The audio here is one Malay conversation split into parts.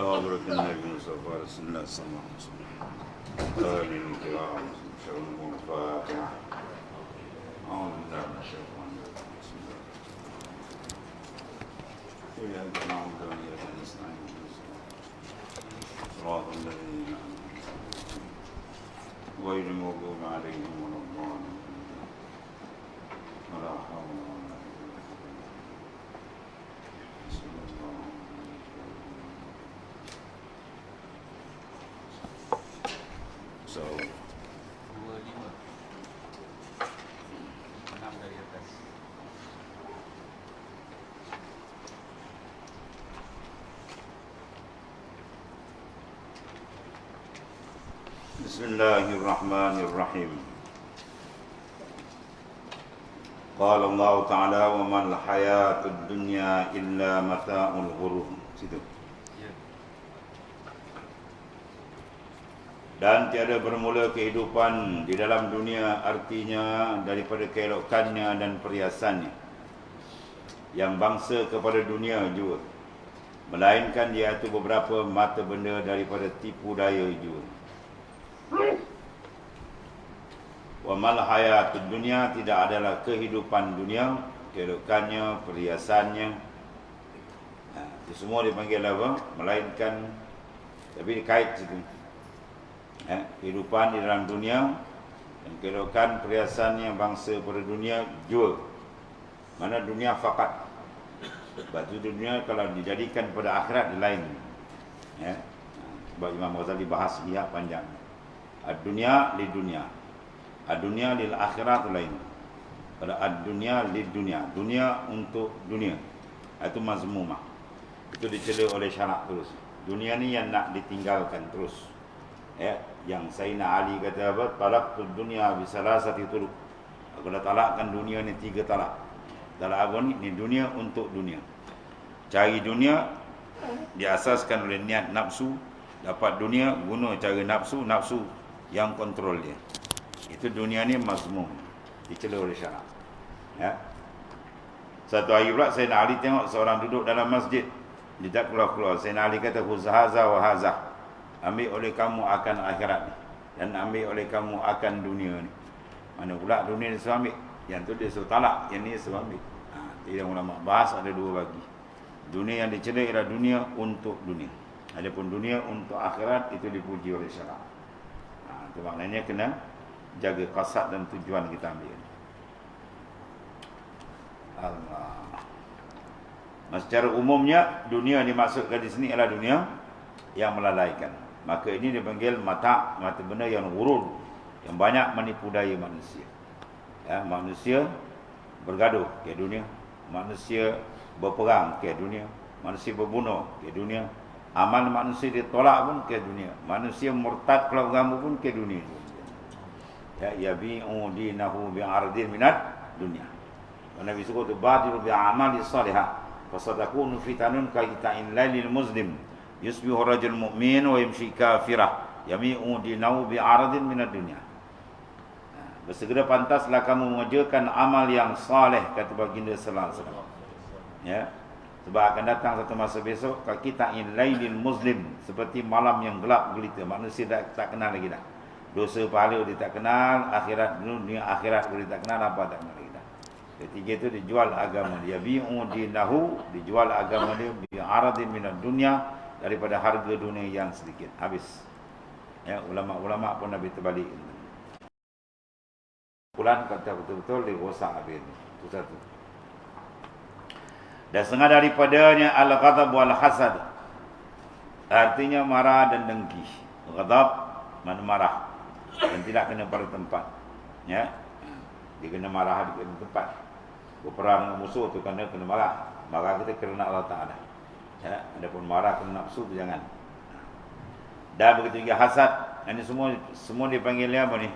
وبركة النبي المصطفى رسول الله صلى الله عليه وسلم. آله الكرام شرهم الفاتحة. أعوذ بالله من الشيطان الرجيم. بسم الله. إياك نعبد وإياك نستعين. صراط الذين أنعمت عليهم غير المغضوب عليهم ولا الضالين. ولا حول ولا قوة. So, 25 6 dari atas. Bismillahirrahmanirrahim. Qala Allah Ta'ala wa mal hayatud dunya illa mata'ul ghurur. Situ. Ya. Dan tiada bermula kehidupan di dalam dunia artinya daripada keelokannya dan perhiasannya yang bangsa kepada dunia juga, melainkan dia itu beberapa mata benda daripada tipu daya juga. Wa mal hayatud dunya, tidak adalah kehidupan dunia, keelokannya, perhiasannya, itu semua dipanggil apa? Melainkan, tapi dikait situ. Kehidupan di dalam dunia dan keelokan perhiasannya bangsa pada dunia jua. Mana dunia fakat. Sebab itu dunia kalau dijadikan pada akhirat lain. Sebab Imam Ghazali bahas ia panjang. Ad-dunya li dunia, ad-dunya lil akhirat lain. Kalau ad-dunya li dunia, dunia untuk dunia, itu mazmumah. Itu dicela oleh syarak terus. Dunia ni yang nak ditinggalkan terus. Yang Sayyidina Ali kata apa? Talaqtud dunya bi salasati turuq. Aku dah talakkan dunia ni 3 talak. Talak apa ni? Ni dunia untuk dunia. Cari dunia diasaskan oleh niat nafsu. Dapat dunia guna cara nafsu, nafsu yang kontrol dia. Itu dunia ni mazmum, dicela oleh syarak. Satu hari pula Sayyidina Ali tengok seorang duduk dalam masjid, dia tak keluar-keluar. Sayyidina Ali kata, "Huzahaza wa hazah." Ambil oleh kamu akan akhirat ni, dan ambil oleh kamu akan dunia ni. Mana pula dunia ni suruh ambil? Yang tu dia suruh talak, yang ni suruh ambil. Tidak ulama bahas ada 2 bagi. Dunia yang dicela ialah dunia untuk dunia. Adapun dunia untuk akhirat itu dipuji oleh syarak. Itu maknanya kena jaga qasad dan tujuan kita ambil. Allah. Secara umumnya dunia dimaksudkan di sini ialah dunia yang melalaikan. Maka ini dipanggil mata benda yang ghurur, yang banyak menipu daya manusia. Manusia bergaduh ke dunia, manusia berperang ke dunia, manusia berbunuh ke dunia, amal manusia ditolak pun ke dunia, manusia murtad keluar agama pun ke dunia. Yabi'u dinahu bi'ardin minat dunia. Nabi suruh tu badiru bi'amali salihah fasadakunu fitanun kaitain lailil muslim yusbihu rajul mu'min wa yamshi kafirah yabi'u dinahu bi'ardin minat dunia. Bersegera pantaslah kamu mengerjakan amal yang saleh, kata baginda sallallahu alaihi wasallam. Sebab akan datang satu masa besok kita in lailil muslim, seperti malam yang gelap gelita. Manusia tak kenal lagi dah. Dosa pahala dia tak kenal, akhirat dunia akhirat dia tak kenal, apa tak kenal lagi dah. Ketiga itu dijual agama dia. Bi'u dinahu, dijual agama dia bi'aradin minad dunya, daripada harga dunia yang sedikit. Habis. Ulama-ulama pun Nabi terbalik. Pulang kata betul-betul dia rosak habis. Itu satu. Dan setengah daripadanya al-ghadab wal hasad, artinya marah dan dengki. Ghadab mana marah dan tidak kena pada tempat. Dia kena marah di tempat. Berperang dengan musuh tu kena marah. Marah kita kerana Allah Ta'ala. Adapun marah kerana nafsu tu jangan. Dan begitu juga hasad. Ini semua dipanggilnya apa ni?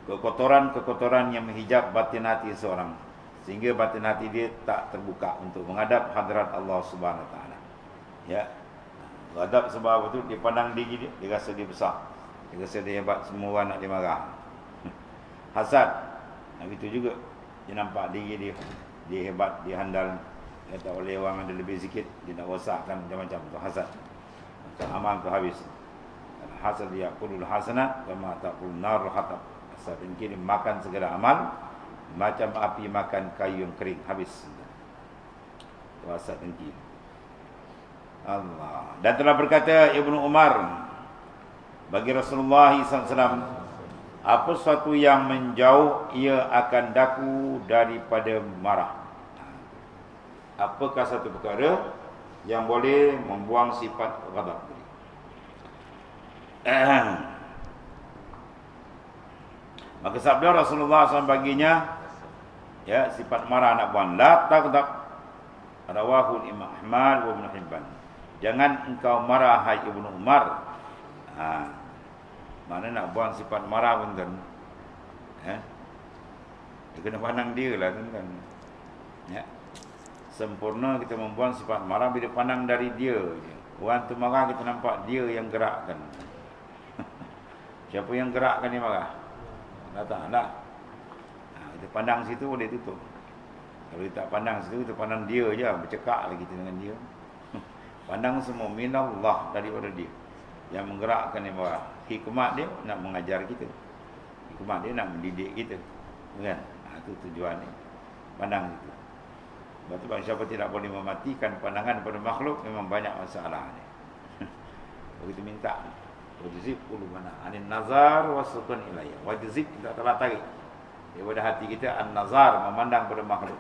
Kekotoran-kekotoran yang menghijab batin hati seorang, sehingga batin hati dia tak terbuka untuk menghadap hadrat Allah Subhanahu Wa Taala. Ghadab sebab apa tu? Dia pandang diri dia rasa dia besar, dia rasa dia hebat, semua orang nak dia marah. Hasad, begitu juga. Dia nampak diri dia hebat, dia handal, dia tak boleh orang ada lebih sikit, dia nak rosakkan macam-macam. Itu hasad. amal tu habis. Hasad yaqulul hasanat kama taqul nar hatab. Hasad dengki makan segala amal macam api makan kayu yang kering, habis. Itu hasad dengki. Allah. Dan telah berkata Ibnu Umar bagi Rasulullah SAW, apa sesuatu yang menjauh ia akan daku daripada marah. Apakah satu perkara yang boleh membuang sifat ghadab? Maka sabda Rasulullah SAW baginya, ya, sifat marah nak buang. La taghdab, rawahu Imam Ahmad wa Ibn Hibban. Jangan engkau marah, hai Ibnu Umar. Mana nak buang sifat marah pun kan. Dia kena pandang dia lah kan. Ya. Sempurna kita membuang sifat marah bila pandang dari dia je. Orang tu marah kita nampak dia yang gerakkan. Siapa yang gerakkan dia marah? Tak ada. Kita pandang situ boleh tutup. Kalau kita tak pandang situ, kita pandang dia je, bercakap lagi kita dengan dia. Pandang semua minallah, daripada dia yang menggerakkan dia marah. Hikmat dia nak mengajar kita. Hikmat dia nak mendidik kita. Kan? Itu tujuan dia. Pandang itu. Sebab tu siapa tidak boleh mematikan pandangan pada makhluk, memang banyak masalah dia. Begitu minta. Wajizib qulubana anin nazar wasukun ilayya. Wajizib kita telah tarik daripada hati kita an-nazar, memandang pada makhluk.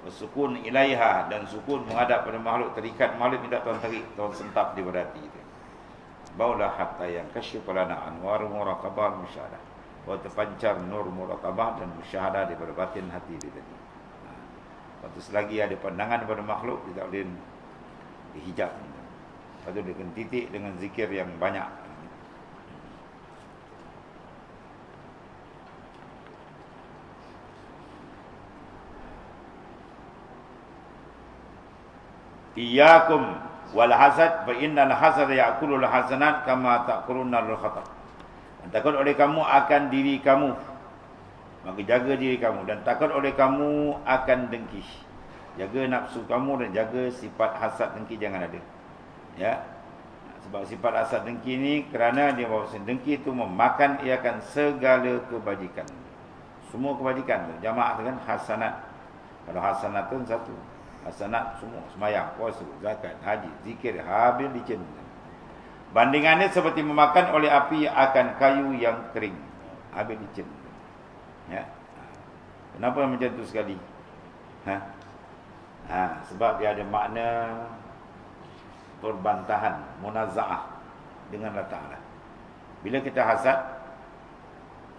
Wasukun ilaiha, dan sukun menghadap pada makhluk, terikat makhluk, minta Tuhan tarik, Tuhan sentap daripada hati kita. Baulah hatta yang kasyifa lana anwar muraqabah musyahadah. Wa terpancar nur muraqabah dan musyahadah daripada batin hati dia tadi. Waktu selagi ada pandangan pada makhluk, dia tak boleh dihijab. Lepas tu dia kena titik dengan zikir yang banyak. Iyyakum wal hasad fa innal hasada ya'kulul hasanat kama ta'kuluna al-khatab. Takut oleh kamu akan diri kamu, maka jaga diri kamu, dan takut oleh kamu akan dengki. Jaga nafsu kamu dan jaga sifat hasad dengki jangan ada. Ya. Sebab sifat hasad dengki ni kerana dia bawa dengki itu memakan ia akan segala kebajikan. Semua kebajikan tu jamak tu kan hasanat. Kalau hasanat tu satu. Hasanat semua, sembahyang, puasa, zakat, haji, zikir, habis dicerna. Bandingannya seperti memakan oleh api akan kayu yang kering, habis dicerna. Ya. Kenapa macam tu sekali? Sebab dia ada makna perbantahan, munazaah dengan Allah Ta'ala. Bila kita hasad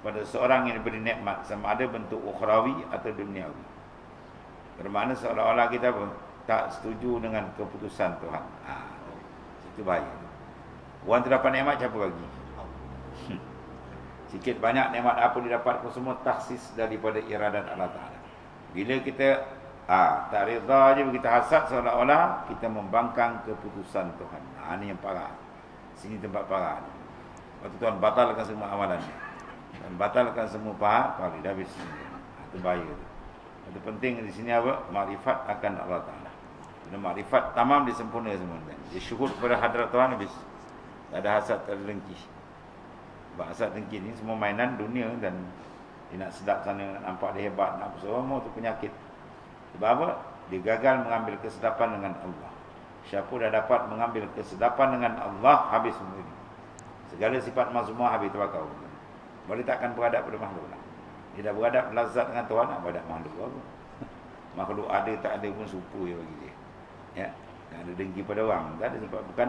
pada seorang yang diberi nikmat, sama ada bentuk ukhrawi atau duniawi, bermakna seolah-olah kita tak setuju dengan keputusan Tuhan. Itu bahaya. Orang terdapat nikmat siapa bagi? Sikit banyak nikmat apa didapat pun semua taksis daripada iradat Allah Ta'ala. Bila kita tak reda je, kita hasad, seolah-olah kita membangkang keputusan Tuhan. Ini yang parah. Sini tempat parah. Waktu Tuhan batalkan semua amalan, dan batalkan semua pahala, dah habis. Itu bahaya tu. Itu penting di sini apa? Makrifat akan Allah Ta'ala. Bila makrifat tamam, dia sempurna semua. Dia syukur kepada hadrat Tuhan, habis. Tak ada hasad, tak ada dengki. Sebab hasad dengki ni semua mainan dunia, dan dia nak sedap sana, nampak dia hebat, nak semua tu penyakit. Sebab apa? Dia gagal mengambil kesedapan dengan Allah. Siapa dah dapat mengambil kesedapan dengan Allah, habis semua ini. Segala sifat mazmumah habis terbakar. Boleh takkan beradab pada makhluk lah. Dia dah beradab lazat dengan Tuhan, nak beradab makhluk apa? Makhluk ada tak ada pun supu je bagi dia. Ya, tak ada dengki pada orang. Tak ada, sebab bukan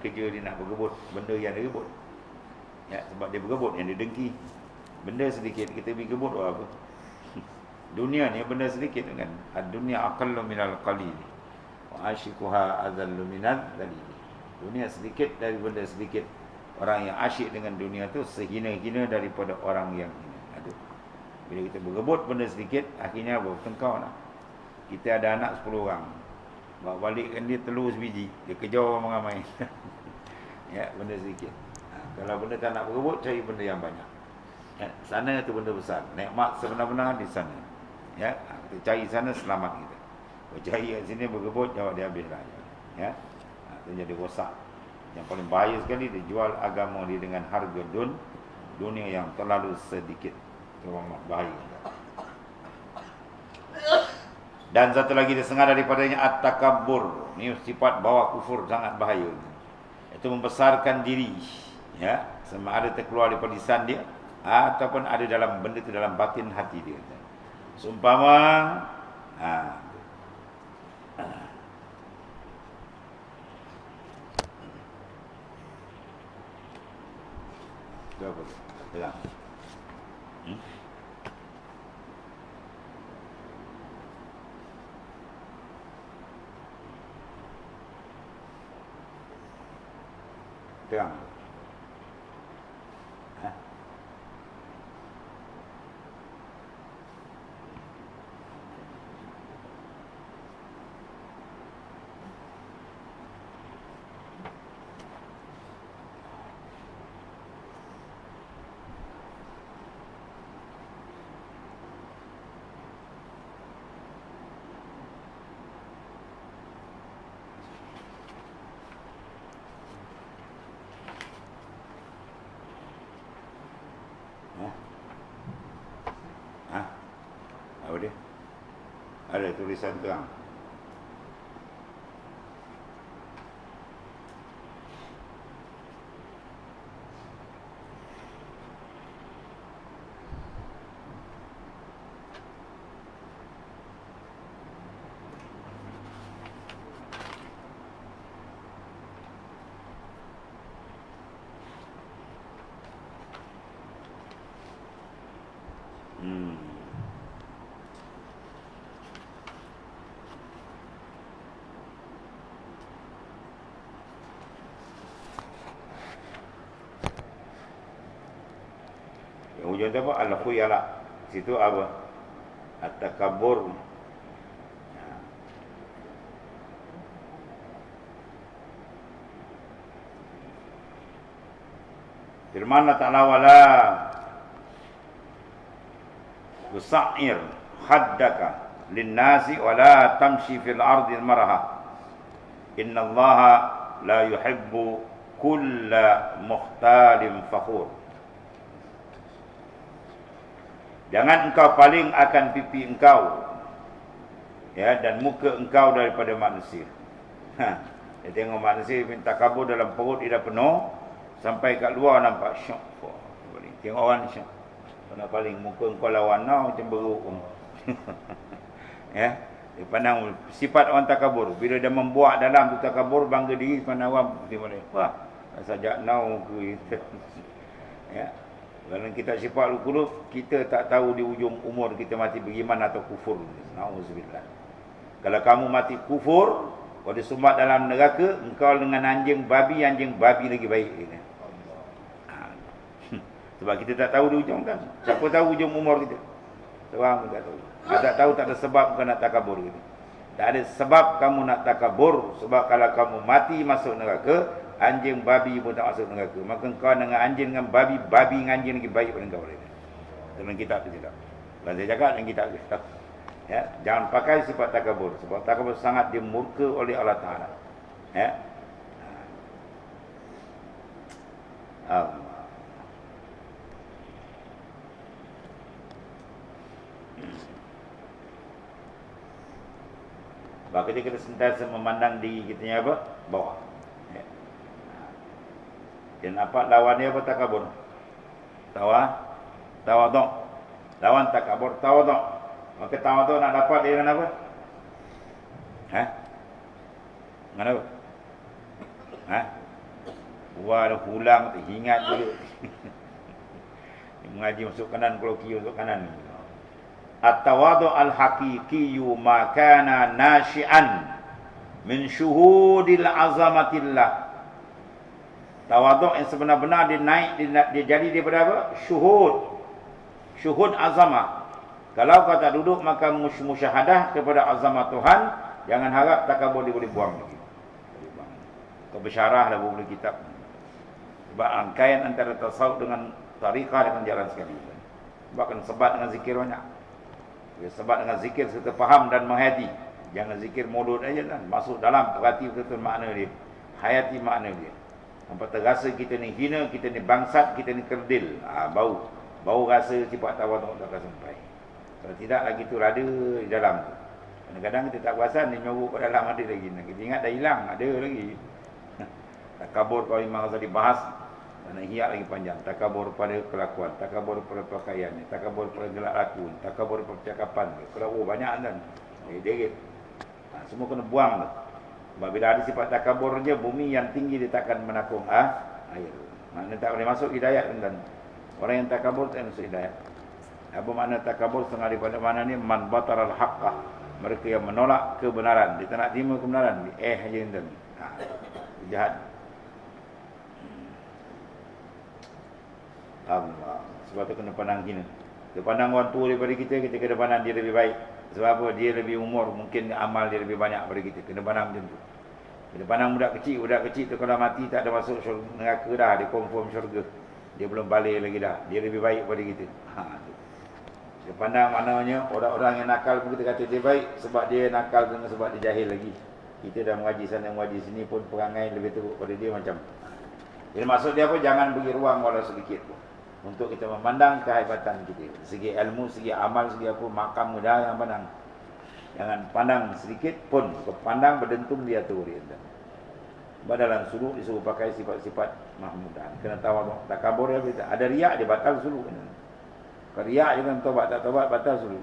kerja dia nak bergebut benda yang dia gebut. Ya, sebab dia bergebut yang dia dengki. Benda sedikit kita pergi gebut apa? Dunia ni benda sedikit kan. Ad-dunya aqallu minal qalil wa ashiquha adallu minal dalil. Dunia sedikit dari benda sedikit. Orang yang asyik dengan dunia tu sehina-hina daripada orang yang hina. Aduh. Bila kita bergebut benda sedikit, akhirnya bertengkar lah. Kita ada anak 10 orang. Bawa balikkan dia telur sebiji, dia kejar orang ramai. Ya, benda sedikit. Kalau benda tak nak bergebut, cari benda yang banyak. Ya, sana tu benda besar. Nikmat sebenar-benar di sana. Ya, kita cari sana, selamat kita. Kalau cari kat sini bergebut, jawab dia habis lah. Ya, itu jadi rosak. Yang paling bahaya sekali dia jual agama dia dengan harga dunia yang terlalu sedikit. Itu memang bahaya. Dan satu lagi disengaja daripadanya at-takabbur. Ini sifat bawa kufur, sangat bahaya. Itu membesarkan diri, ya, sama ada terkeluar daripada lisan dia ataupun ada dalam benda itu dalam batin hati dia. Seumpama itu apa? Pegang. Pegang. Apa dia? Ada tulisan terang. Hujung tu apa? Al-khuyala. Situ apa? At-takabbur. Firman Allah Ta'ala wala tusa'ir haddaka linnasi wala tamshi fil ardi maraha. Innallaha la yuhibbu kulla mukhtalin fakhur. Jangan engkau paling akan pipi engkau, ya, dan muka engkau daripada manusia. Dia tengok manusia minta kabur dalam perut dia dah penuh, sampai kat luar nampak syok. Tengok orang syok. Nak paling muka engkau lawan now macam beruk. Ya, dia pandang sifat orang takabur. Bila dia membuat dalam tu takabur, bangga diri, pandang orang seperti mana. Wah, sajak now muka kita. Ya. Kalau kita sifat lukulup, kita tak tahu di ujung umur kita mati beriman atau kufur. Na'udzubillah. Kalau kamu mati kufur, kau disumbat dalam neraka, engkau dengan anjing babi lagi baik. Sebab kita tak tahu di ujung kan. Siapa tahu ujung umur kita? Seorang pun tak tahu. Tak tahu, tak ada sebab kau nak takabur gitu. Tak ada sebab kamu nak takabur. Sebab kalau kamu mati masuk neraka, anjing babi pun tak masuk neraka. Maka kau dengan anjing dengan babi dengan anjing lagi baik pada kau. Dalam kitab tu tidak. Dan saya cakap dalam kitab tu. Ya, jangan pakai sifat takabur. Sebab takabur sangat dimurka oleh Allah Ta'ala. Ya. Allah. Sebab kita sentiasa memandang diri kita ni apa? Bawah. Ya. Dan apa lawan dia apa? Takabur. Tawaduk. Lawan takabur, tawaduk. Maka tawaduk nak dapat dia dengan apa? Dengan apa? Buat pulang, ingat dulu. Mengaji masuk kanan, kalau kiri masuk kanan. At-tawadu' al-haqiqiyyu ma kana nashi'an min syuhudil azamatillah. Tawaduk yang sebenar-benar dia naik, dia jadi daripada apa? Syuhud azamah. Kalau kau tak duduk maka musyahadah kepada azamah Tuhan, jangan harap takabur dia boleh buang lagi. Kau bersyarah lah buku kitab. Sebab rangkaian antara tasawuf dengan tariqah dengan jalan sekali. Sebab kan sebat dengan zikir banyak. Sebab dengan zikir serta faham dan menghayati. Jangan zikir mulut aja kan. Masuk dalam, perhati betul makna dia. Hayati makna dia. Hampa terasa kita ni hina, kita ni bangsat, kita ni kerdil. Bau rasa sifat tawaduk tak akan sampai. Kalau tidak lagi tu rada di dalam tu. Kadang-kadang kita tak perasan dia nyorok kat dalam ada lagi. Kita ingat dah hilang, ada lagi. Takabur kalau Imam Ghazali bahas, nak hiat lagi panjang. Takabur pada kelakuan, takabur pada pakaian, takabur pada gelak laku, takabur pada percakapan. Kalau banyak kan. Deret. Semua kena buang tu. Sebab bila ada sifat takabur je, bumi yang tinggi dia takkan menakung air. Maknanya tak boleh masuk hidayat kan. Orang yang takabur tak masuk hidayat. Apa makna takabur setengah daripada mana ni? Man bataral haqqah. Mereka yang menolak kebenaran. Dia tak nak terima kebenaran. Dia je kan. Jahat. Allah. Sebab tu kena pandang hina. Kita pandang orang tua daripada kita kena pandang dia lebih baik. Sebab apa? Dia lebih umur, mungkin amal dia lebih banyak daripada kita. Kena pandang macam tu. Kena pandang budak kecil tu kalau mati tak ada masuk neraka dah, dia confirm syurga. Dia belum balik lagi dah. Dia lebih baik daripada kita. Kita pandang maknanya orang-orang yang nakal pun kita kata dia baik sebab dia nakal dengan sebab dia jahil lagi. Kita dah mengaji sana mengaji sini pun perangai lebih teruk pada dia macam. Jadi maksud dia apa? Jangan bagi ruang walau sedikit pun untuk kita memandang kehebatan kita. Segi ilmu, segi amal, segi apa, makam mudah yang pandang. Jangan pandang sedikit pun. Kau pandang berdentum dia tu. Sebab dalam suluk disuruh pakai sifat-sifat mahmudah. Kena tawaduk. Takabur ya, ada riak dia batal suluk. Kalau riak je kan tobat, tak tobat batal suluk.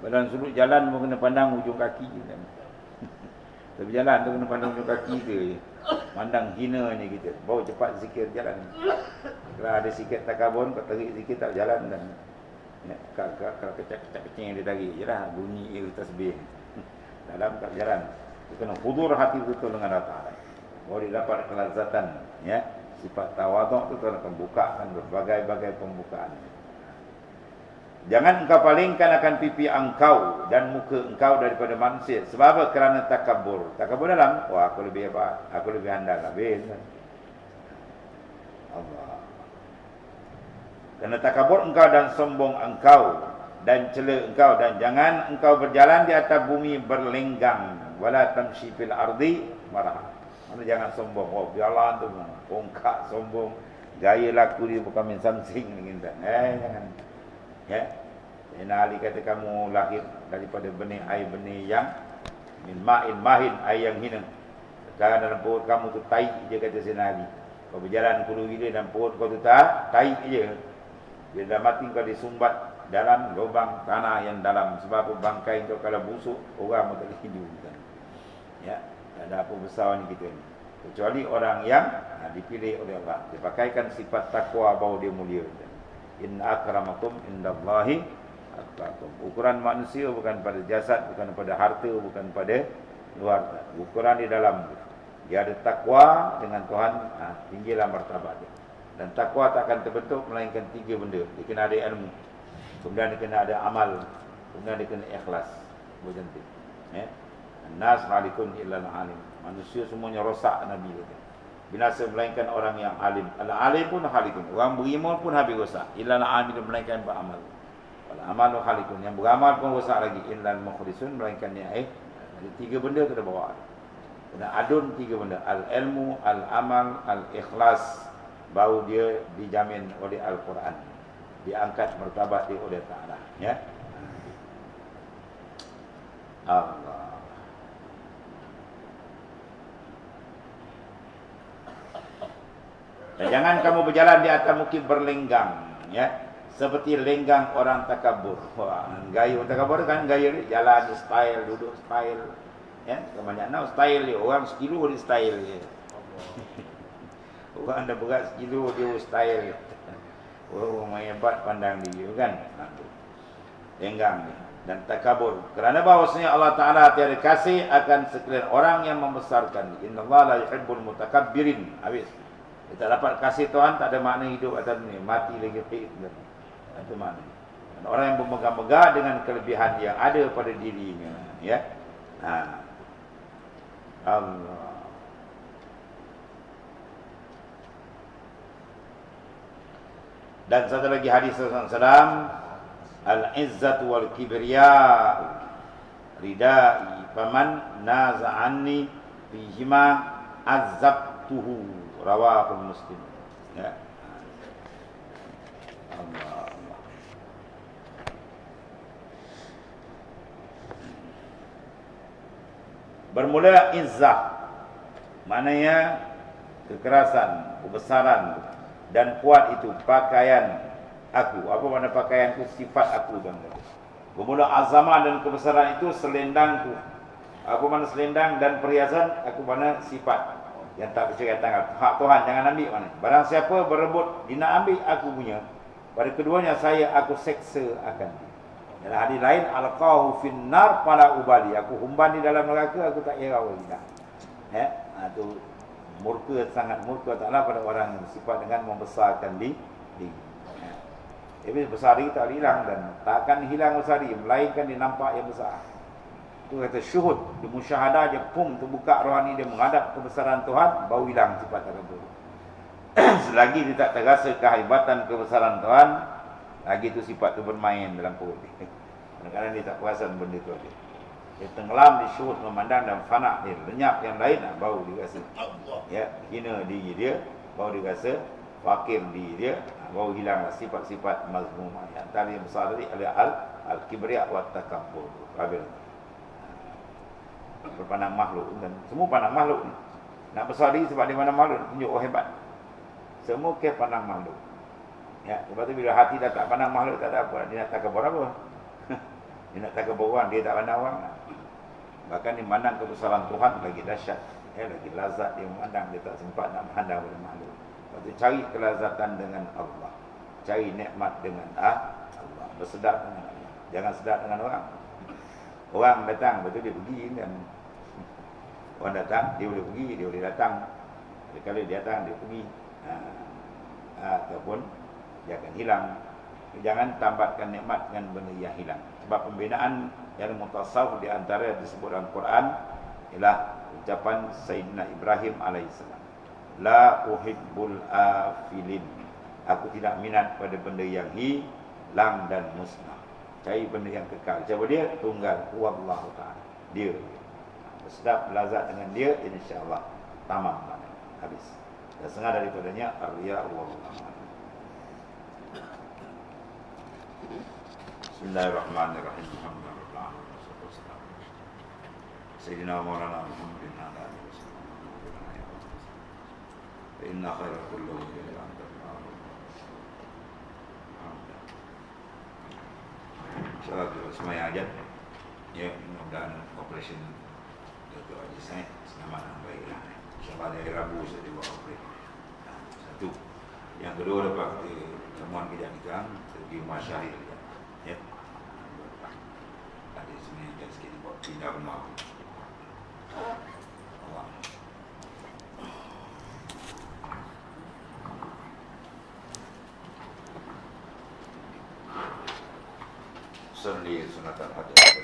Dalam suluk jalan pun kena pandang ujung kaki. Tapi jalan tu kena pandang ujung kaki ke. Pandang hinanya kita. Bawa cepat zikir jalan. Kalau ada sikit takabur, kau tarik sikit tak jalan dan kalau kecak-kecak dia tarik je lah. Bunyi tasbih. Dalam tak jalan. Dia kena hudur hati betul dengan Allah Ta'ala. Baru dia dapat kelazatan. Ya. Sifat tawaduk tu akan bukakan berbagai-bagai pembukaan. Jangan engkau palingkan akan pipi engkau dan muka engkau daripada manusia. Sebab apa? Kerana takabur. Takabur dalam, wah aku lebih hebat, aku lebih handal. Habis. Allah. Kerana takabur engkau dan sombong engkau dan cela engkau, dan jangan engkau berjalan di atas bumi berlenggang. Wala tamshi fil ardi marah. Mana jangan sombong. Oh, jalan tu bongkak sombong. Gaya laku dia bukan main samsing ni kita. Jangan. Ya. Sayyidina Ali kata kamu lahir daripada benih air benih yang min ma'in mahin, air yang hina. Sekarang dalam perut kamu tu taik je, kata Sayyidina Ali. Kau berjalan puluh gila dan perut kau tu taik je. Bila dah mati kau disumbat dalam lubang tanah yang dalam. Sebab apa? Bangkai kau kalau busuk, orang tak boleh hidup. Ya. Tak ada apa besar ni kita ni. Kecuali orang yang dipilih oleh Allah. Dia pakaikan sifat takwa bahawa dia mulia. Inna akramakum indallahi atqakum. Ukuran manusia bukan pada jasad, bukan pada harta, bukan pada luar. Ukuran di dalam. Dia ada takwa dengan Tuhan, tinggilah martabat dia. Dan takwa tak akan terbentuk melainkan 3 benda. Dia kena ada ilmu, kemudian dia kena ada amal, kemudian dia kena ikhlas. Macam tu. Ya. Nas halikun illa alim. Manusia semuanya rosak, Nabi kata. Binasa melainkan orang yang alim. Al-alim pun halikun. Orang berilmu pun habis rosak. Illal alim melainkan beramal. Wal amalu halikun. Yang beramal pun rosak lagi. Illal mukhlisun melainkan yang Jadi 3 benda tu dah bawa. Kena adun 3 benda. Al-ilmu, al-amal, al-ikhlas. Baru dia dijamin oleh Al-Quran. Diangkat martabat dia oleh Ta'ala. Ya. Allah. Dan jangan kamu berjalan di atas bukit berlenggang, ya, seperti lenggang orang takabur. Wah, gaya orang takabur kan gaya dia jalan style, duduk style, ya, kebanyakan now style dia orang sekilo dia style dia. Orang dah berat sekilo dia style. Orang hebat pandang dia kan. Lenggang dia dan takabur. Kerana bahawasanya Allah Taala tiada kasih akan sekalian orang yang membesarkan. Innallaha la yuhibbul mutakabbirin. Habis. Kita dapat kasih Tuhan, tak ada makna hidup atas dunia. Mati lagi fitnah. Itu makna. Dan orang yang bermegah-megah dengan kelebihan yang ada pada dirinya. Ya. Allah. Dan satu lagi hadis Rasulullah SAW. Al-izzatu wal kibriya ridai faman naza'anni fihima azabtuhu. Rawahul Muslim. Ya. Allah. Bermula izzah, maknanya kekerasan, kebesaran dan kuat itu pakaian aku. Apa makna pakaianku? Sifat aku, tuan-tuan. Bermula azamah dan kebesaran itu selendangku. Apa makna selendang dan perhiasan? Aku makna sifat yang tak percaya tangan. Hak Tuhan jangan ambil mana. Barang siapa berebut dia nak ambil aku punya, pada keduanya aku seksa akan dia. Dalam hadis lain, alqahu finnar fala ubali. Aku humban di dalam neraka, aku tak hirau lagi dah. Itu murka, sangat murka Taala pada orang yang bersifat dengan membesarkan diri. Tapi besar diri tak hilang dan takkan hilang besar diri, melainkan dia nampak yang besar. Itu kata syuhud, di musyahadah je terbuka rohani dia menghadap kebesaran Tuhan, baru hilang sifat takabur. Selagi dia tak terasa kehebatan kebesaran Tuhan, lagi tu sifat tu bermain dalam perut dia. Kadang-kadang dia tak perasan benda tu ada. Dia tenggelam di syuhud memandang dan fana dia, lenyap yang lain, baru dia rasa ya, hina diri dia, baru dia rasa fakir diri dia, baru hilang sifat-sifat mazmumah. Antara yang besar tadi adalah al-kibriya wa takabbur. Berpandang makhluk, dan semua pandang makhluk ni. Nak besar diri sebab dia pandang makhluk, tunjuk hebat. Semua ke pandang makhluk. Ya, sebab tu bila hati dah tak pandang makhluk, tak ada apa. Dia nak takabur apa? Dia nak takabur orang, dia tak pandang orang. Bahkan dia memandang kebesaran Tuhan lagi dahsyat. Lagi lazat dia memandang, dia tak sempat nak memandang pada makhluk. Lepas tu cari kelazatan dengan Allah. Cari nikmat dengan Allah. Bersedar dengan Allah. Jangan sedar dengan orang. Orang datang, betul dia pergi kan. Orang datang, dia boleh pergi, dia boleh datang. Kalau dia datang, dia pergi. Ataupun dia akan hilang. Jangan tambatkan nikmat dengan benda yang hilang. Sebab pembinaan yang mutasawuf di antara disebut dalam Quran ialah ucapan Sayyidina Ibrahim alaihissalam. La uhibbul afilin. Aku tidak minat pada benda yang hilang dan musnah. Cari benda yang kekal. Siapa dia? Tunggal. Wallahu ta'ala. Dia. Sedap, lazat dengan dia, insyaAllah tamam. Habis. Dan setengah daripadanya ar-riya wallahu. Bismillahirrahmanirrahim. Alhamdulillah. Sayyidina Maulana Muhammadin ala alihi wasallam. Inna khairal kullu ila anta. InsyaAllah semuanya ajat. Ya, mudah-mudahan operasi Dr. Haji Said selamat dan baiklah. InsyaAllah dari Rabu saya dibuat operasi. Satu. Yang kedua dapat temuan kejadian di rumah Syahir. Ya. Ada sini yang sikit buat pindah rumah. Allah. Salli sunatan hajat.